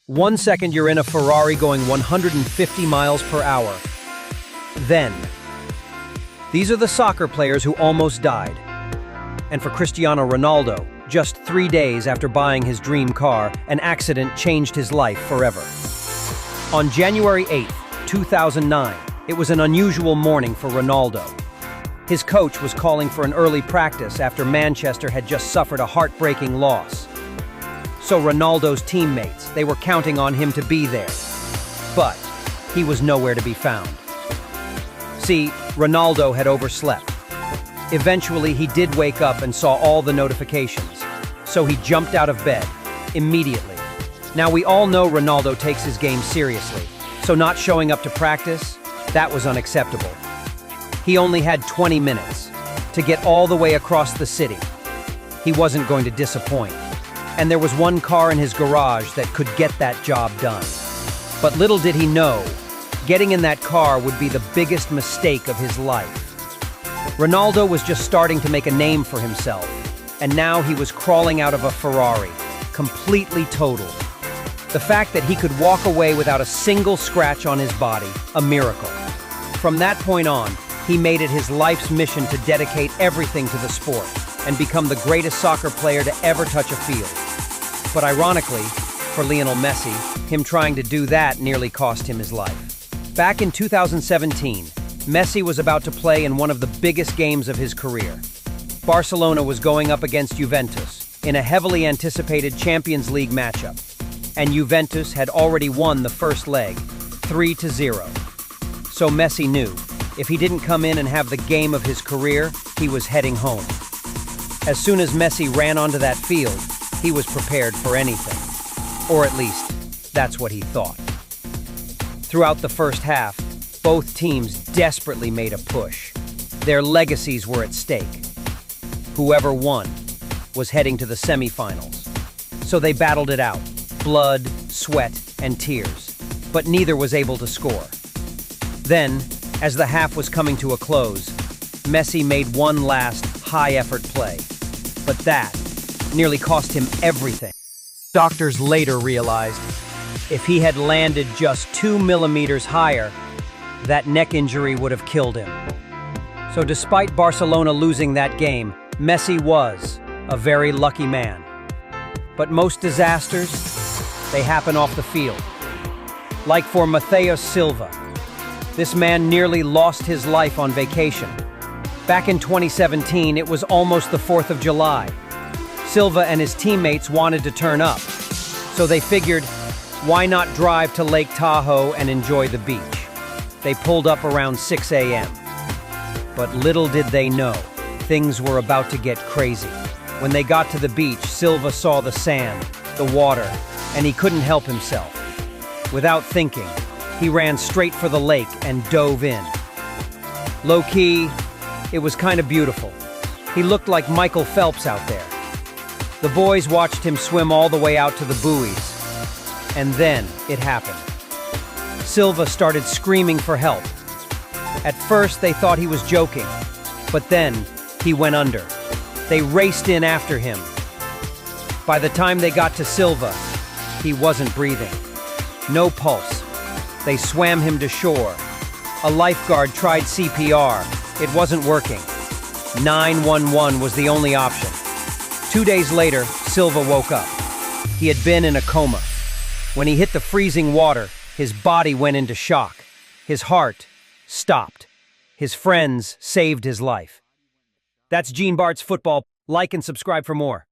1 second you're in a Ferrari going 150 miles per hour. Then, these are the soccer players who almost died. And for Cristiano Ronaldo, just 3 days after buying his dream car, an accident changed his life forever. On January 8, 2009, it was an unusual morning for Ronaldo. His coach was calling for an early practice after Manchester had just suffered a heartbreaking loss. So Ronaldo's teammates, they were counting on him to be there. But he was nowhere to be found. See, Ronaldo had overslept. Eventually, he did wake up and saw all the notifications. So he jumped out of bed, immediately. Now, we all know Ronaldo takes his game seriously, so not showing up to practice, that was unacceptable. He only had 20 minutes to get all the way across the city. He wasn't going to disappoint. And there was one car in his garage that could get that job done. But little did he know, getting in that car would be the biggest mistake of his life. Ronaldo was just starting to make a name for himself, and now he was crawling out of a Ferrari, completely totaled. The fact that he could walk away without a single scratch on his body, a miracle. From that point on, he made it his life's mission to dedicate everything to the sport and become the greatest soccer player to ever touch a field. But ironically, for Lionel Messi, him trying to do that nearly cost him his life. Back in 2017, Messi was about to play in one of the biggest games of his career. Barcelona was going up against Juventus in a heavily anticipated Champions League matchup, and Juventus had already won the first leg, 3-0. So Messi knew, if he didn't come in and have the game of his career, he was heading home. As soon as Messi ran onto that field, he was prepared for anything. Or at least, that's what he thought. Throughout the first half, both teams desperately made a push. Their legacies were at stake. Whoever won was heading to the semifinals. So they battled it out, blood, sweat, and tears. But neither was able to score. Then, as the half was coming to a close, Messi made one last high-effort play. But that nearly cost him everything. Doctors later realized if he had landed just 2 millimeters higher, that neck injury would have killed him. So despite Barcelona losing that game, Messi was a very lucky man. But most disasters, they happen off the field. Like for Matheus Silva. This man nearly lost his life on vacation. Back in 2017, it was almost the 4th of July. Silva and his teammates wanted to turn up. So they figured, why not drive to Lake Tahoe and enjoy the beach? They pulled up around 6 a.m. But little did they know, things were about to get crazy. When they got to the beach, Silva saw the sand, the water, and he couldn't help himself. Without thinking, he ran straight for the lake and dove in. Low-key, it was kind of beautiful. He looked like Michael Phelps out there. The boys watched him swim all the way out to the buoys. And then it happened. Silva started screaming for help. At first, they thought he was joking, but then he went under. They raced in after him. By the time they got to Silva, he wasn't breathing. No pulse. They swam him to shore. A lifeguard tried CPR. It wasn't working. 911 was the only option. 2 days later, Silva woke up. He had been in a coma. When he hit the freezing water, his body went into shock. His heart stopped. His friends saved his life. That's Gene Bart's Football. Like and subscribe for more.